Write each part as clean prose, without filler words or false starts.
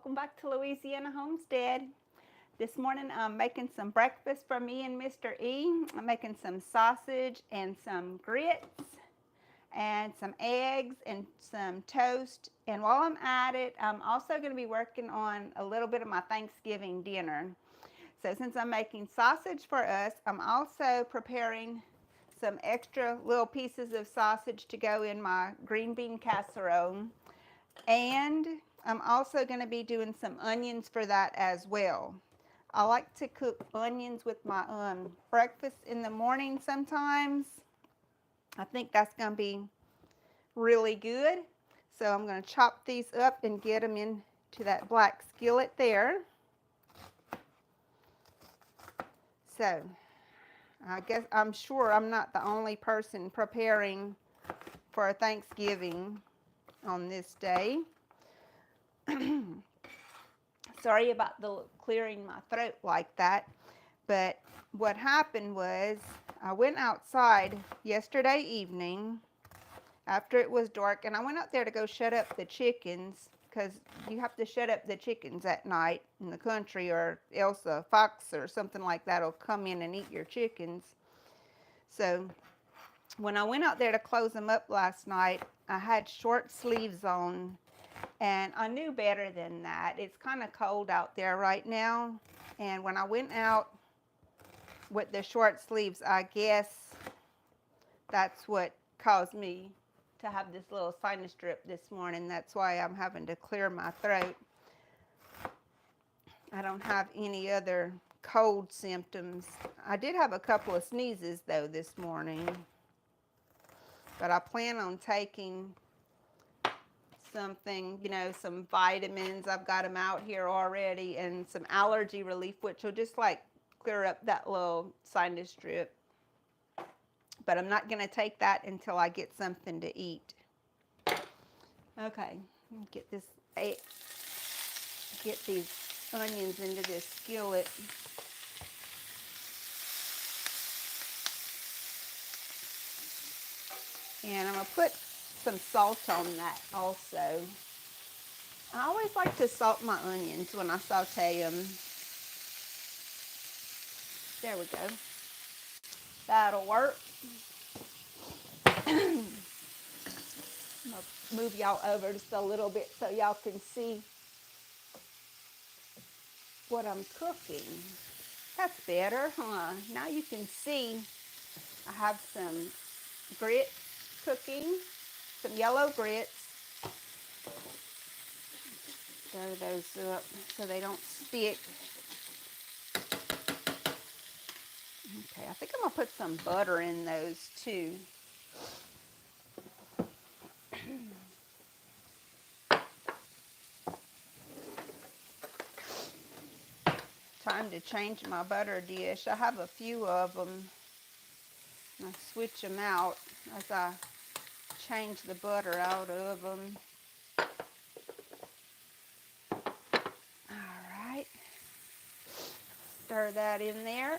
welcome back to Louisiana Homestead. This morning I'm making some breakfast for me and Mr. E. I'm making some sausage and some grits and some eggs and some toast. And while I'm at it, I'm also going to be working on a little bit of my Thanksgiving dinner. So since I'm making sausage for us, I'm also preparing some extra little pieces of sausage to go in my green bean casserole. And I'm also going to be doing some onions for that as well. I like to cook onions with my breakfast in the morning sometimes. I think that's going to be really good. So I'm going to chop these up and get them into that black skillet there. So I guess I'm sure I'm not the only person preparing for Thanksgiving on this day. Sorry about the clearing my throat like that, but what happened was I went outside yesterday evening after it was dark, and I went out there to go shut up the chickens, because you have to shut up the chickens at night in the country, or else a fox or something like that will come in and eat your chickens. So when I went out there to close them up last night, I had short sleeves on, and I knew better than that. It's kind of cold out there right now, and when I went out with the short sleeves, I guess that's what caused me to have this little sinus drip this morning. That's why I'm having to clear my throat. I don't have any other cold symptoms. I did have a couple of sneezes though this morning, but I plan on taking something, some vitamins. I've got them out here already, and some allergy relief, which will just like clear up that little sinus drip. But I'm not going to take that until I get something to eat. Okay, get these onions into this skillet. And I'm going to put some salt on that also. I always like to salt my onions when I saute them. There we go. That'll work. I'm going to move y'all over just a little bit so y'all can see what I'm cooking. That's better, huh? Now you can see I have some grits cooking, some yellow grits. Stir those up so they don't stick. Okay, I think I'm going to put some butter in those too. Time to change my butter dish. I have a few of them. I switch them out as I change the butter out of them. All right. Stir that in there.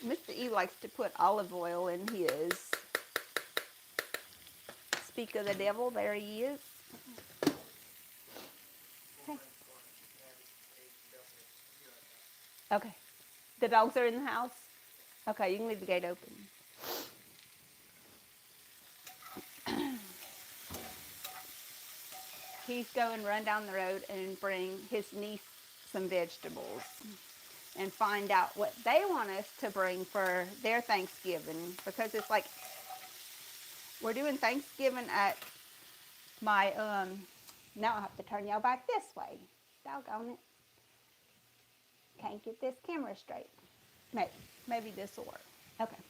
Mr. E likes to put olive oil in his. Speak of the devil, there he is. Okay. Okay. The dogs are in the house? Okay, you can leave the gate open. He's going to run down the road and bring his niece some vegetables and find out what they want us to bring for their Thanksgiving, because it's like we're doing Thanksgiving at my, now I have to turn y'all back this way. Doggone it. Can't get this camera straight. Maybe this will work. Okay.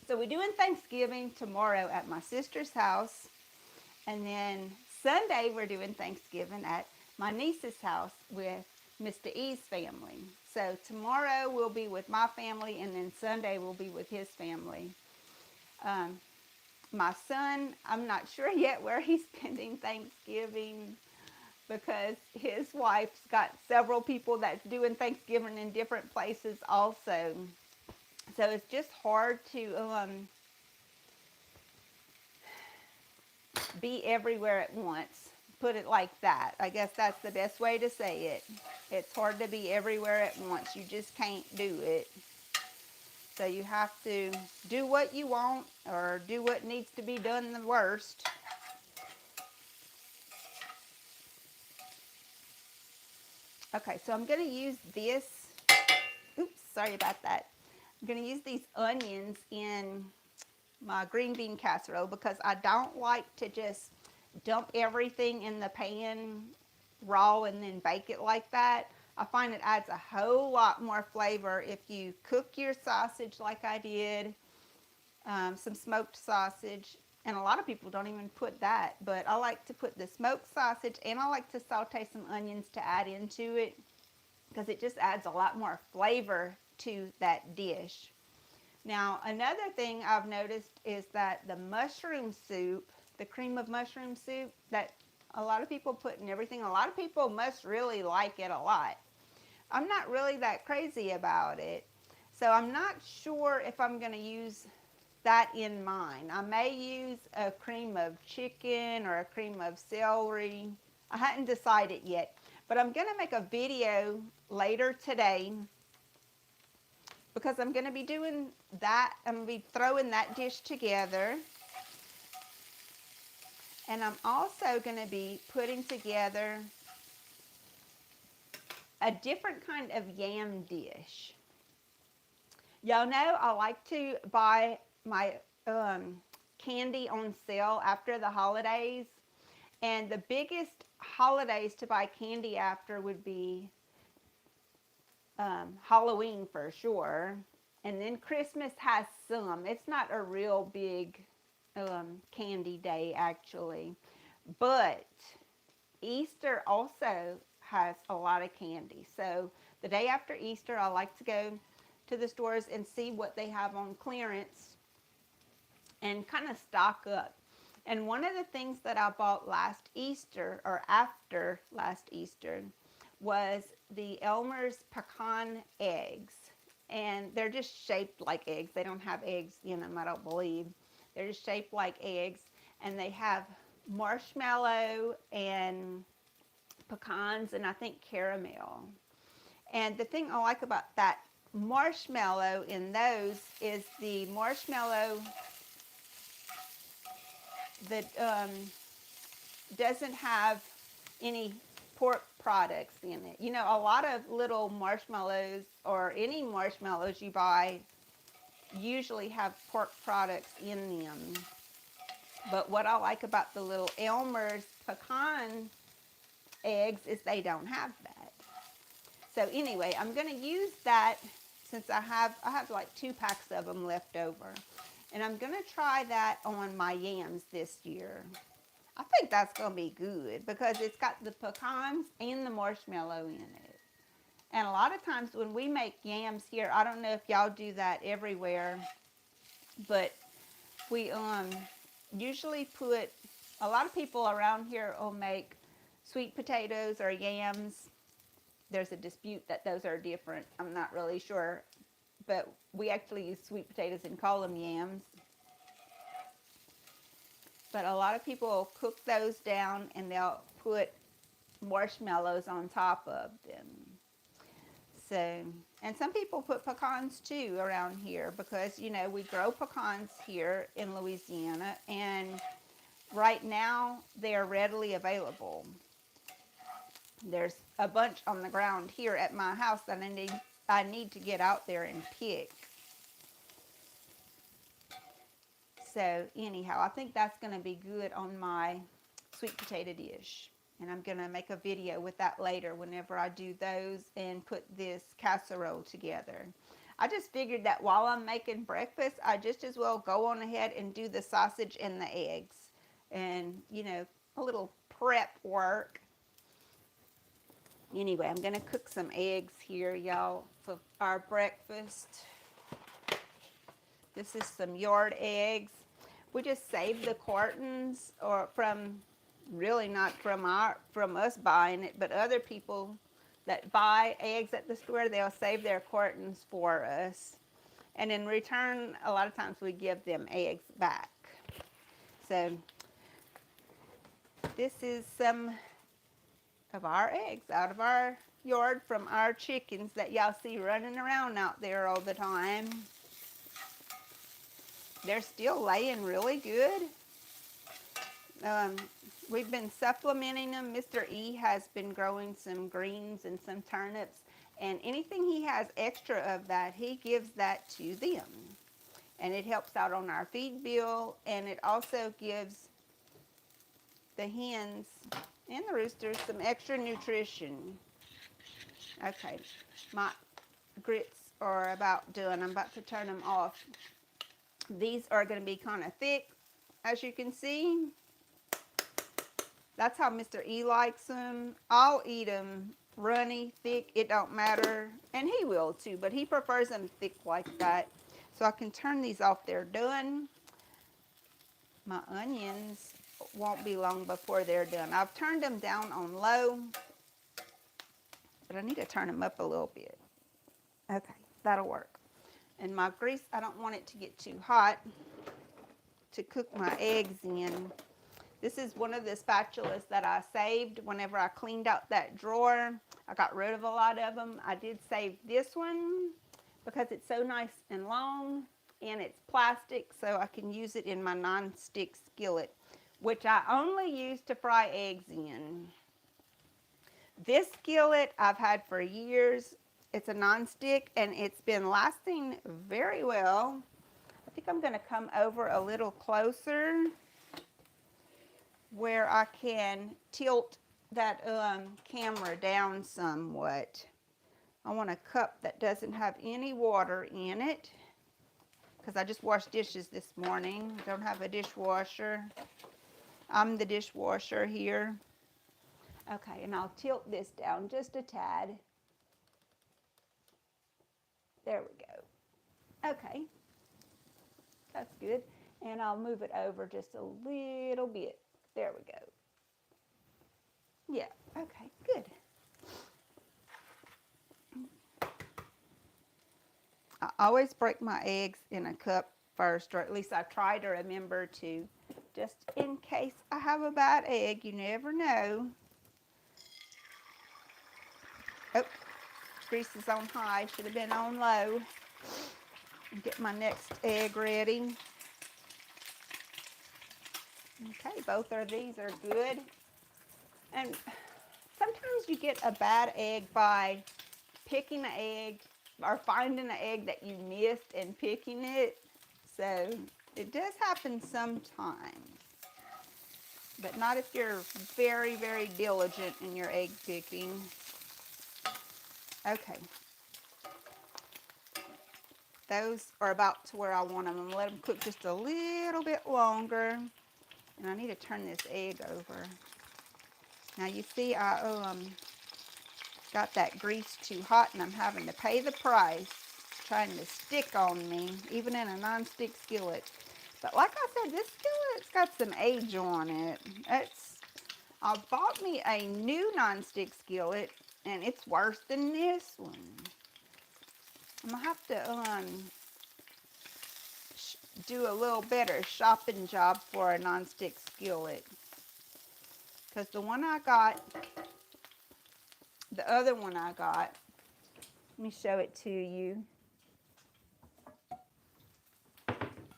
So we're doing Thanksgiving tomorrow at my sister's house, and then Sunday we're doing Thanksgiving at my niece's house with Mr. E's family. So tomorrow we'll be with my family, and then Sunday we'll be with his family. My son, I'm not sure yet where he's spending Thanksgiving, because his wife's got several people that's doing Thanksgiving in different places also. So it's just hard to be everywhere at once. Put it like that. I guess that's the best way to say it. It's hard to be everywhere at once. You just can't do it. So you have to do what you want or do what needs to be done the worst. Okay, so I'm going to use this. Oops, sorry about that. I'm going to use these onions in my green bean casserole because I don't like to just dump everything in the pan raw and then bake it like that. I find it adds a whole lot more flavor if you cook your sausage like I did, some smoked sausage, and a lot of people don't even put that, but I like to put the smoked sausage and I like to saute some onions to add into it because it just adds a lot more flavor to that dish. Now, another thing I've noticed is that the mushroom soup, the cream of mushroom soup, that a lot of people put in everything, a lot of people must really like it a lot. I'm not really that crazy about it, so I'm not sure if I'm going to use that in mine. I may use a cream of chicken or a cream of celery. I hadn't decided yet, but I'm going to make a video later today because I'm going to be doing that. I'm going to be throwing that dish together. And I'm also going to be putting together a different kind of yam dish. Y'all know I like to buy my candy on sale after the holidays. And the biggest holidays to buy candy after would be Halloween for sure. And then Christmas has some. It's not a real big candy day actually. But Easter also has a lot of candy. So the day after Easter, I like to go to the stores and see what they have on clearance and kind of stock up. And one of the things that I bought last Easter or after last Easter was the Elmer's pecan eggs. And they're just shaped like eggs. They don't have eggs in them, I don't believe. They're just shaped like eggs. And they have marshmallow and pecans and I think caramel. And the thing I like about that marshmallow in those is the marshmallow that doesn't have any pork products in it. You know, a lot of little marshmallows or any marshmallows you buy usually have pork products in them. But what I like about the little Elmer's pecan eggs is they don't have that. So anyway, I'm going to use that since I have like 2 packs of them left over. And I'm going to try that on my yams this year. I think that's going to be good because it's got the pecans and the marshmallow in it. And a lot of times when we make yams here, I don't know if y'all do that everywhere, but we usually put, a lot of people around here will make sweet potatoes or yams. There's a dispute that those are different. I'm not really sure, but we actually use sweet potatoes and call them yams. But a lot of people will cook those down and they'll put marshmallows on top of them. So, and some people put pecans too around here because, you know, we grow pecans here in Louisiana and right now they are readily available. There's a bunch on the ground here at my house that I need to get out there and pick. So anyhow, I think that's going to be good on my sweet potato dish. And I'm going to make a video with that later whenever I do those and put this casserole together. I just figured that while I'm making breakfast, I just as well go on ahead and do the sausage and the eggs. And, you know, a little prep work. Anyway, I'm going to cook some eggs here, y'all, for our breakfast. This is some yard eggs. We just saved the cartons, or from, really not from us buying it, but other people that buy eggs at the store, they'll save their cartons for us. And in return, a lot of times we give them eggs back. So This is some of our eggs out of our yard from our chickens that y'all see running around out there all the time. They're still laying really good. We've been supplementing them. Mr. E has been growing some greens and some turnips, and anything he has extra of that, he gives that to them. And it helps out on our feed bill, and it also gives the hens and the roosters some extra nutrition. Okay, my grits are about done. I'm about to turn them off. These are going to be kind of thick, as you can see. That's how Mr. E likes them. I'll eat them runny, thick, it don't matter. And he will too, but he prefers them thick like that. So I can turn these off. They're done. My onions won't be long before they're done. I've turned them down on low, but I need to turn them up a little bit. Okay, that'll work. And my grease, I don't want it to get too hot to cook my eggs in. This is one of the spatulas that I saved whenever I cleaned out that drawer. I got rid of a lot of them. I did save this one because it's so nice and long, and it's plastic, so I can use it in my non-stick skillet, which I only use to fry eggs in. This skillet I've had for years. It's a non-stick, and it's been lasting very well. I think I'm going to come over a little closer where I can tilt that camera down somewhat. I want a cup that doesn't have any water in it because I just washed dishes this morning. Don't have a dishwasher. I'm the dishwasher here. Okay, and I'll tilt this down just a tad. There we go. Okay, that's good. And I'll move it over just a little bit. There we go. Yeah, okay, good. I always break my eggs in a cup first, or at least I try to remember to, just in case I have a bad egg. You never know. Oh, grease is on high, should have been on low. Get my next egg ready. Okay, both of these are good. And sometimes you get a bad egg by picking an egg or finding an egg that you missed and picking it. So it does happen sometimes, but not if you're very, very diligent in your egg picking. Okay. Those are about to where I want them. I'm gonna let them cook just a little bit longer. And I need to turn this egg over. Now you see I got that grease too hot, and I'm having to pay the price trying to stick on me, even in a non-stick skillet. But like I said, this skillet's got some age on it. I bought me a new non-stick skillet, and it's worse than this one. I'm gonna have to do a little better shopping job for a non-stick skillet, because the one I got, the other one I got, let me show it to you.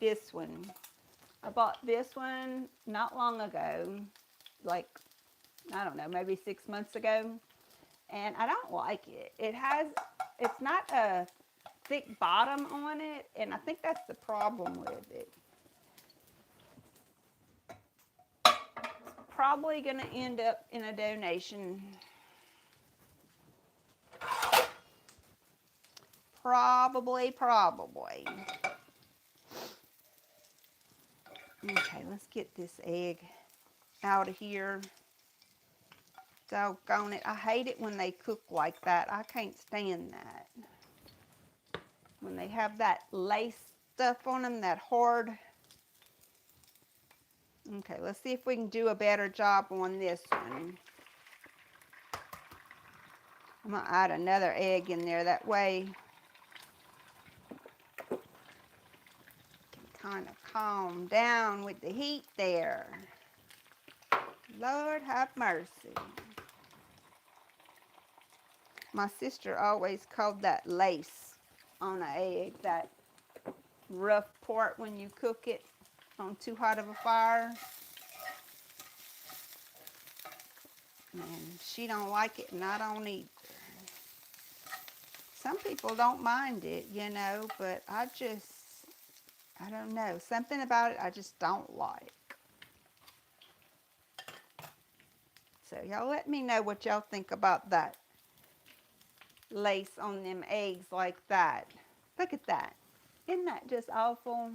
This one, I bought this one not long ago, like, I don't know, maybe 6 months ago, and I don't like it. It's not a thick bottom on it, and I think that's the problem with it. Probably gonna end up in a donation. Probably. Okay, let's get this egg out of here. Doggone it. I hate it when they cook like that. I can't stand that. When they have that lace stuff on them, that hard. Okay, let's see if we can do a better job on this one. I'm going to add another egg in there. That way, I can kind of calm down with the heat there. Lord have mercy. My sister always called that lace on an egg, that rough part when you cook it on too hot of a fire. And she don't like it and I don't either. Some people don't mind it, you know, but I don't know. Something about it I just don't like. So y'all let me know what y'all think about that lace on them eggs like that. Look at that. Isn't that just awful?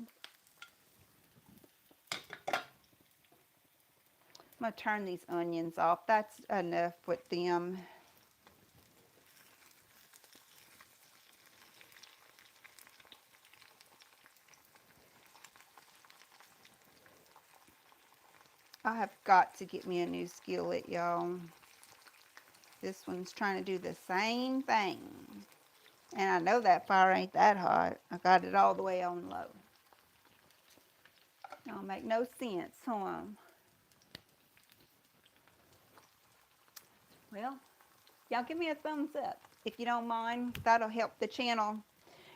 I'm going to turn these onions off. That's enough with them. I have got to get me a new skillet, y'all. This one's trying to do the same thing. And I know that fire ain't that hot. I got it all the way on low. Don't make no sense, huh? Well, y'all give me a thumbs up if you don't mind. That'll help the channel.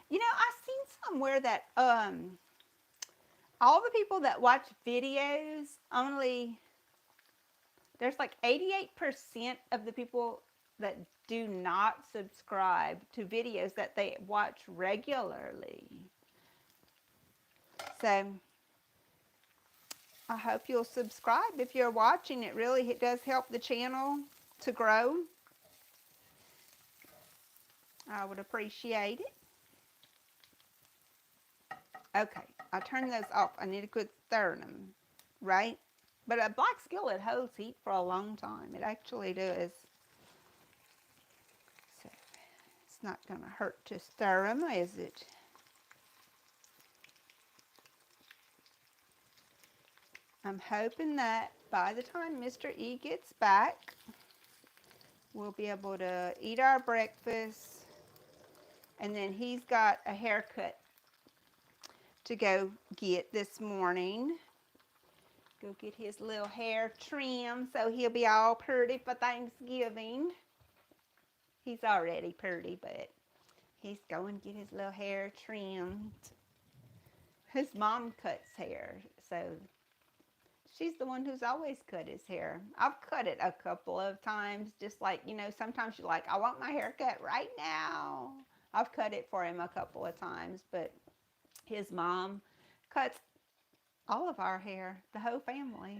You know, I seen somewhere that all the people that watch videos, only there's like 88% of the people that do not subscribe to videos that they watch regularly. So I hope you'll subscribe if you're watching. It does help the channel to grow. I would appreciate it. Okay, I'll turn those off. I need to quit stirring them, right? But a black skillet holds heat for a long time. It actually does. So it's not going to hurt to stir them, is it? I'm hoping that by the time Mr. E gets back, we'll be able to eat our breakfast. And then he's got a haircut to go get this morning. Go get his little hair trimmed so he'll be all pretty for Thanksgiving. He's already pretty, but he's going to get his little hair trimmed. His mom cuts hair, so she's the one who's always cut his hair. I've cut it a couple of times, just like, you know, sometimes you're like, I want my hair cut right now. I've cut it for him a couple of times, but his mom cuts all of our hair, the whole family.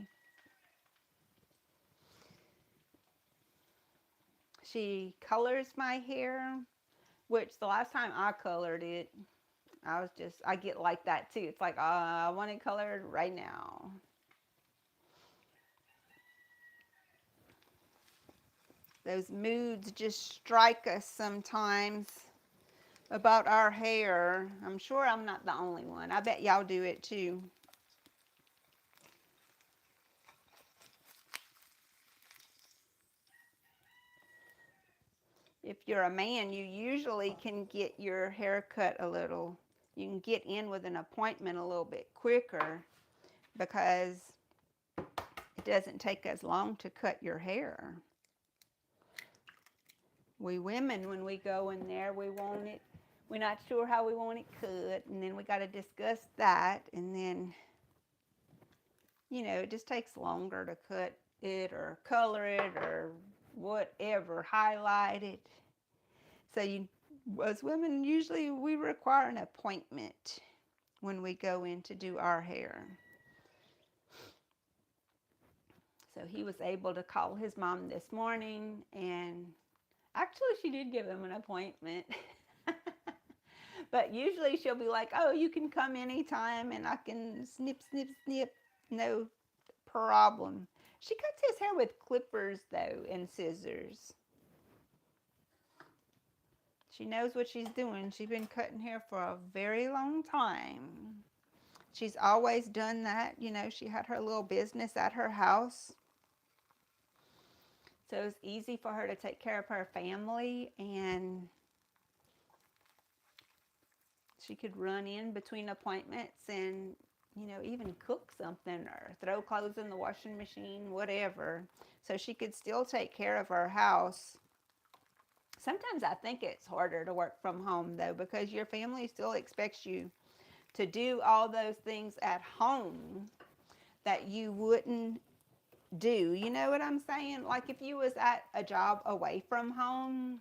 She colors my hair, which the last time I colored it, I get like that too. It's like, I want it colored right now. Those moods just strike us sometimes about our hair. I'm sure I'm not the only one. I bet y'all do it too. If you're a man, you usually can get your hair cut a little. You can get in with an appointment a little bit quicker because it doesn't take as long to cut your hair. We women, when we go in there, we want it, we're not sure how we want it cut, and then we got to discuss that, and then, you know, it just takes longer to cut it or color it or whatever, highlight it. So as women, usually we require an appointment when we go in to do our hair. So he was able to call his mom this morning, and actually she did give him an appointment. But usually she'll be like, oh, you can come anytime and I can snip, snip, snip. No problem. She cuts his hair with clippers, though, and scissors. She knows what she's doing. She's been cutting hair for a very long time. She's always done that. You know, she had her little business at her house. So it's easy for her to take care of her family, and she could run in between appointments and even cook something or throw clothes in the washing machine, whatever. So she could still take care of our house. Sometimes I think it's harder to work from home though, because your family still expects you to do all those things at home that you wouldn't do. You know what I'm saying? Like if you was at a job away from home,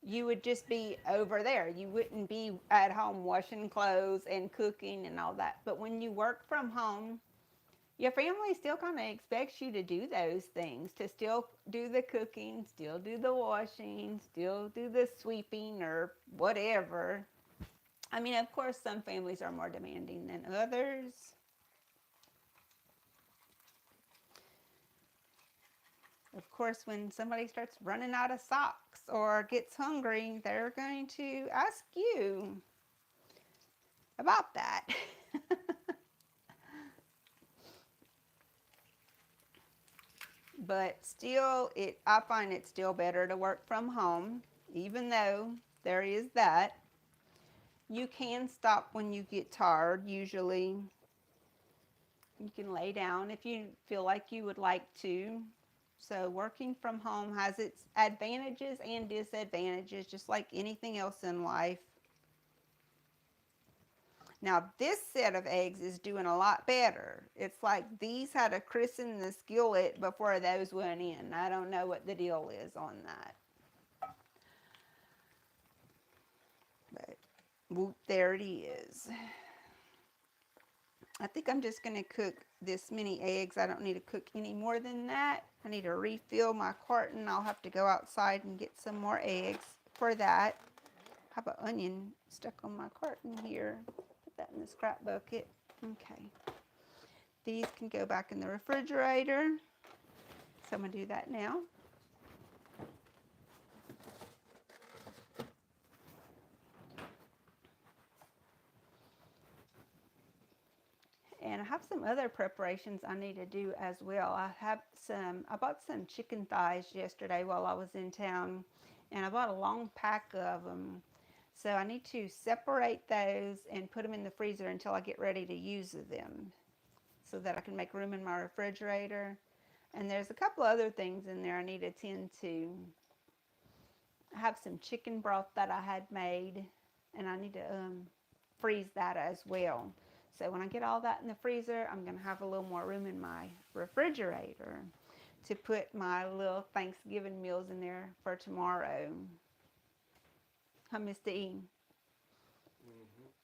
you would just be over there. You wouldn't be at home washing clothes and cooking and all that. But when you work from home, your family still kind of expects you to do those things, to still do the cooking, still do the washing, still do the sweeping or whatever. I mean, of course, some families are more demanding than others. Of course, when somebody starts running out of socks or gets hungry, they're going to ask you about that. But still, I find it still better to work from home, even though there is that. You can stop when you get tired, usually. You can lay down if you feel like you would like to. So working from home has its advantages and disadvantages, just like anything else in life. Now this set of eggs is doing a lot better. It's like these had to christen the skillet before those went in. I don't know what the deal is on that. But whoop, there it is. I think I'm just going to cook this many eggs. I don't need to cook any more than that. I need to refill my carton. I'll have to go outside and get some more eggs for that. I have an onion stuck on my carton here. Put that in the scrap bucket. Okay. These can go back in the refrigerator. So I'm going to do that now. And I have some other preparations I need to do as well. I bought some chicken thighs yesterday while I was in town, and I bought a long pack of them. So I need to separate those and put them in the freezer until I get ready to use them so that I can make room in my refrigerator. And there's a couple other things in there I need to tend to. I have some chicken broth that I had made, and I need to freeze that as well. So when I get all that in the freezer, I'm going to have a little more room in my refrigerator to put my little Thanksgiving meals in there for tomorrow. Huh, Mr. E?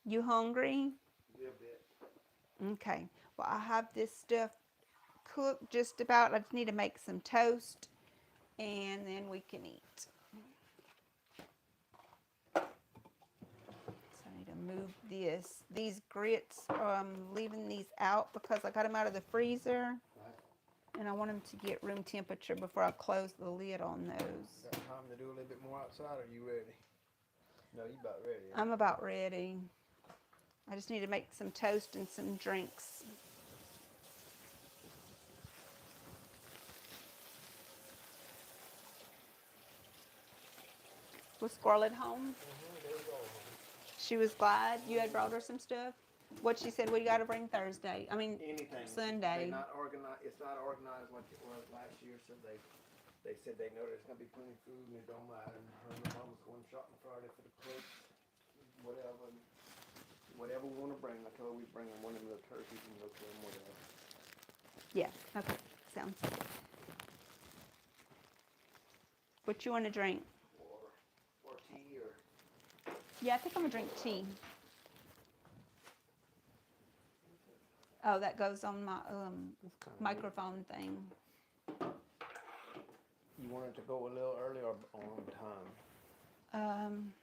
You hungry? A little bit. Okay. Well, I have this stuff cooked just about. I just need to make some toast, and then we can eat. Move this. These grits, I'm leaving these out because I got them out of the freezer. Right. And I want them to get room temperature before I close the lid on those. Got time to do a little bit more outside, or are you ready? No, you about ready. I'm about ready. I just need to make some toast and some drinks. Was Scarlett home? She was glad you had brought her some stuff. What she said, we got to bring Thursday. I mean, anything. Sunday. Not organized. It's not organized like it was last year. So they said they know there's gonna be plenty of food and it don't matter. Her and mom was going shopping Friday for the cooks, whatever we want to bring. I told her we bring them one of the turkeys and look for them, whatever. Yeah. Okay. Sounds good. What you want to drink? Or tea or. Yeah, I think I'm gonna drink tea. Oh, that goes on my microphone thing. You want it to go a little early or on time?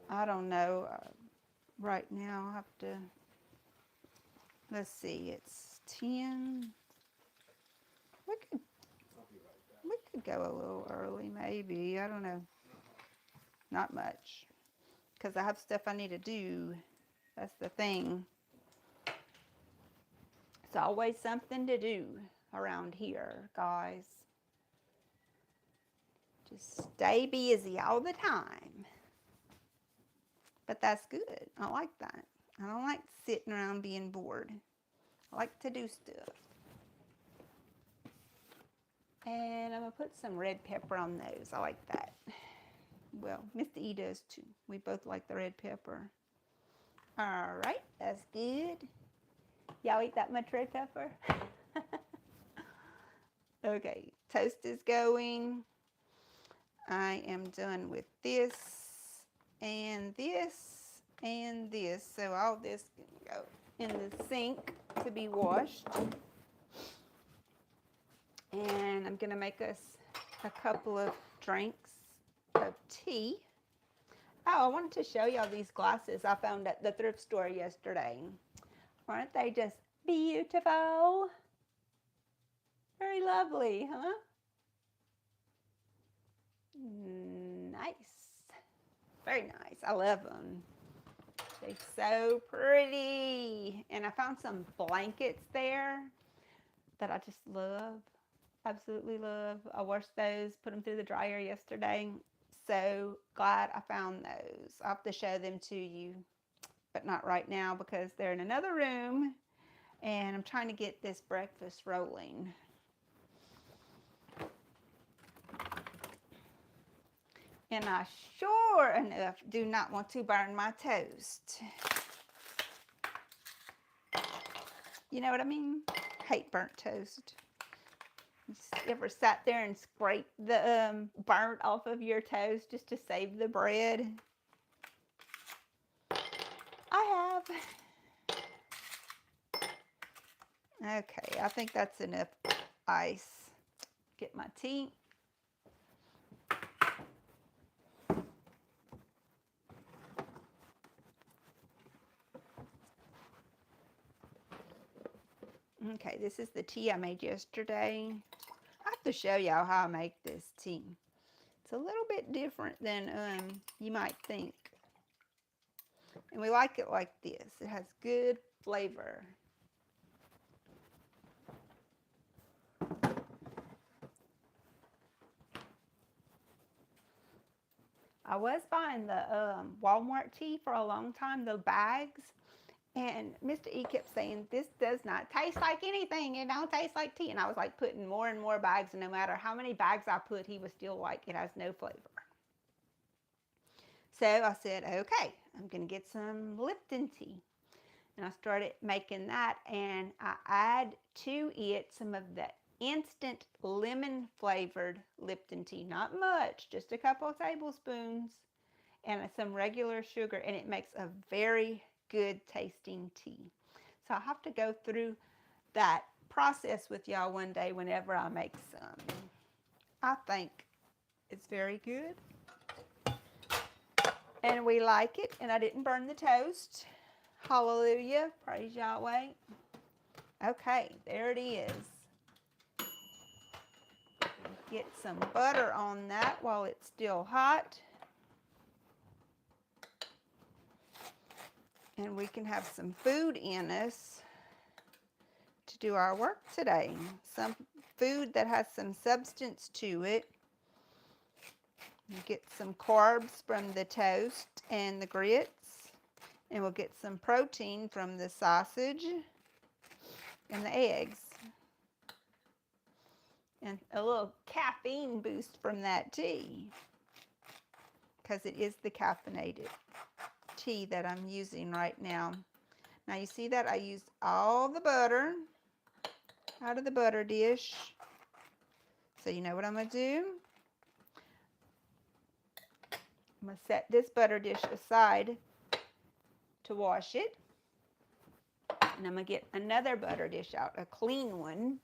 I don't know. Right now, I have to. Let's see. It's 10. We could. I'll be right back. We could go a little early, maybe. I don't know. Not much, because I have stuff I need to do. That's the thing. It's always something to do around here, guys. Just stay busy all the time. But that's good. I like that. I don't like sitting around being bored. I like to do stuff. And I'm going to put some red pepper on those. I like that. Well, Mr. E does too. We both like the red pepper. All right, that's good. Y'all eat that much red pepper? Okay, toast is going. I am done with this and this and this. So all this can go in the sink to be washed. And I'm gonna make us a couple of drinks of tea. Oh, I wanted to show y'all these glasses I found at the thrift store yesterday. Aren't they just beautiful? Very lovely, huh? Nice. Very nice. I love them. They're so pretty. And I found some blankets there that I just love. Absolutely love. I washed those, put them through the dryer yesterday. So glad I found those. I'll have to show them to you, but not right now because they're in another room and I'm trying to get this breakfast rolling. And I sure enough do not want to burn my toast. You know what I mean? Hate burnt toast. You ever sat there and scraped the burnt off of your toast just to save the bread? I have. Okay, I think that's enough ice. Get my tea. Okay, this is the tea I made yesterday. I have to show y'all how I make this tea. It's a little bit different than you might think. And we like it like this. It has good flavor. I was buying the Walmart tea for a long time, the bags. And Mr. E kept saying, this does not taste like anything. It don't taste like tea. And I was like putting more and more bags. And no matter how many bags I put, he was still like, it has no flavor. So I said, okay, I'm going to get some Lipton tea. And I started making that. And I add to it some of the instant lemon flavored Lipton tea. Not much, just a couple of tablespoons. And some regular sugar. And it makes a very good tasting tea. So I'll have to go through that process with y'all one day whenever I make some. I think it's very good. And we like it. And I didn't burn the toast. Hallelujah. Praise Yahweh. Okay, there it is. Get some butter on that while it's still hot. And we can have some food in us to do our work today. Some food that has some substance to it. You get some carbs from the toast and the grits. And we'll get some protein from the sausage and the eggs. And a little caffeine boost from that tea. Because it is the caffeinated tea that I'm using right now. Now you see that I used all the butter out of the butter dish. So you know what I'm going to do? I'm going to set this butter dish aside to wash it. And I'm going to get another butter dish out, a clean one.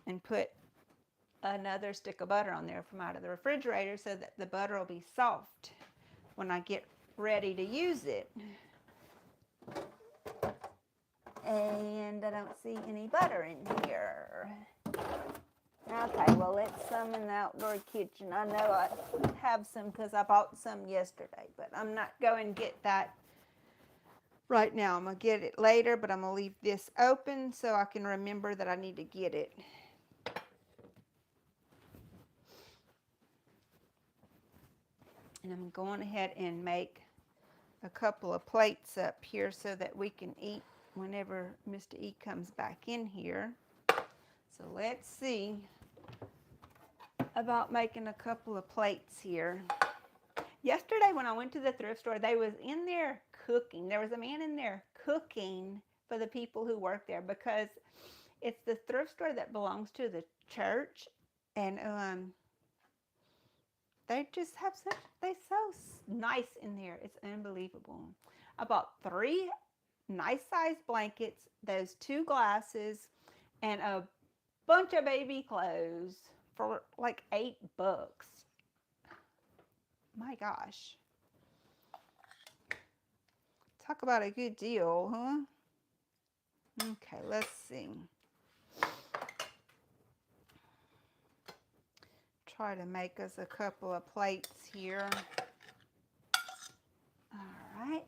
And put another stick of butter on there from out of the refrigerator so that the butter will be soft when I get ready to use it. And I don't see any butter in here. Okay, well, it's some in the outdoor kitchen. I know I have some because I bought some yesterday, but I'm not going to get that right now. I'm going to get it later, but I'm going to leave this open so I can remember that I need to get it. And I'm going ahead and make a couple of plates up here so that we can eat whenever Mr. E comes back in here. So let's see about making a couple of plates here. Yesterday when I went to the thrift store, they was in there cooking. There was a man in there cooking for the people who work there, because it's the thrift store that belongs to the church, and they just have such, they so nice in there. It's unbelievable. I bought 3 nice sized blankets, those 2 glasses, and a bunch of baby clothes for like $8. My gosh. Talk about a good deal, huh? Okay, let's see. Try to make us a couple of plates here. All right.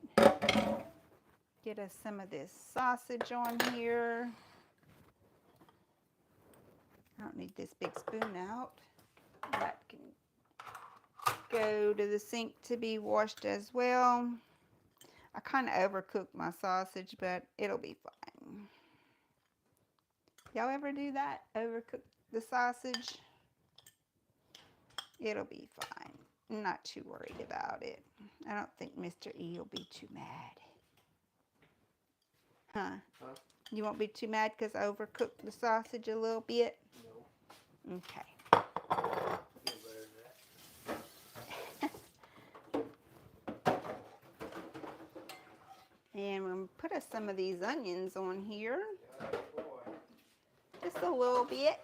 Get us some of this sausage on here. I don't need this big spoon out. That can go to the sink to be washed as well. I kind of overcooked my sausage, but it'll be fine. Y'all ever do that? Overcook the sausage? It'll be fine. I'm not too worried about it. I don't think Mr. E will be too mad. Huh? You won't be too mad because I overcooked the sausage a little bit? No. Okay. And we're going to put us some of these onions on here. Just a little bit.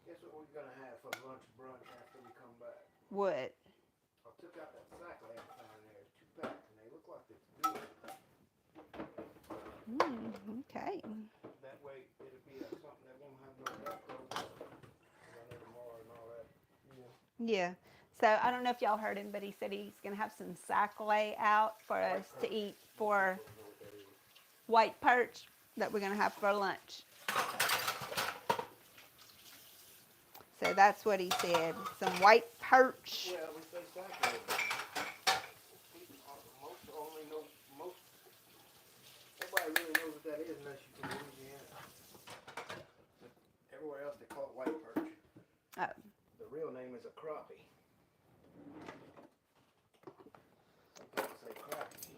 Guess what we're going to have for lunch brunch after we come back? What? I took out that sack lamb down there, 2 packs, and they look like it's good. Okay. That way it'll be something that won't have no leftovers. Running tomorrow and all that. Yeah. So I don't know if y'all heard him, but he said he's going to have some sac-a-lait out for us to eat for white perch that we're going to have for lunch. So that's what he said. Some white perch. Yeah, we say sack most, nobody really knows what that is unless you're from Louisiana. Everywhere else they call it white perch. Oh. The real name is a crappie. People say crappie.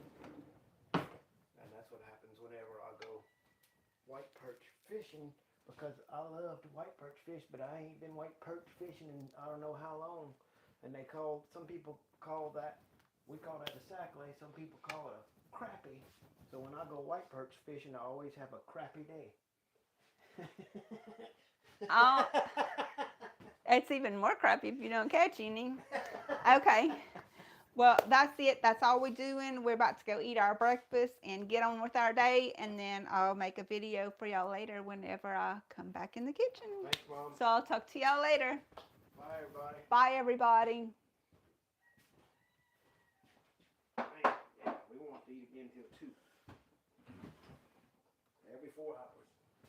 And that's what happens whenever I go white perch fishing, because I love to white perch fish, but I ain't been white perch fishing in I don't know how long. And some people call that, we call that a sac-lait, some people call it a crappie. So when I go white perch fishing, I always have a crappy day. Oh, it's even more crappy if you don't catch any. Okay. Well, that's it. That's all we're doing. We're about to go eat our breakfast and get on with our day, and then I'll make a video for y'all later whenever I come back in the kitchen. Thanks, Mom. So I'll talk to y'all later. Bye, everybody. Bye, everybody. Yeah, we won't eat again until 2. Every 4 hours.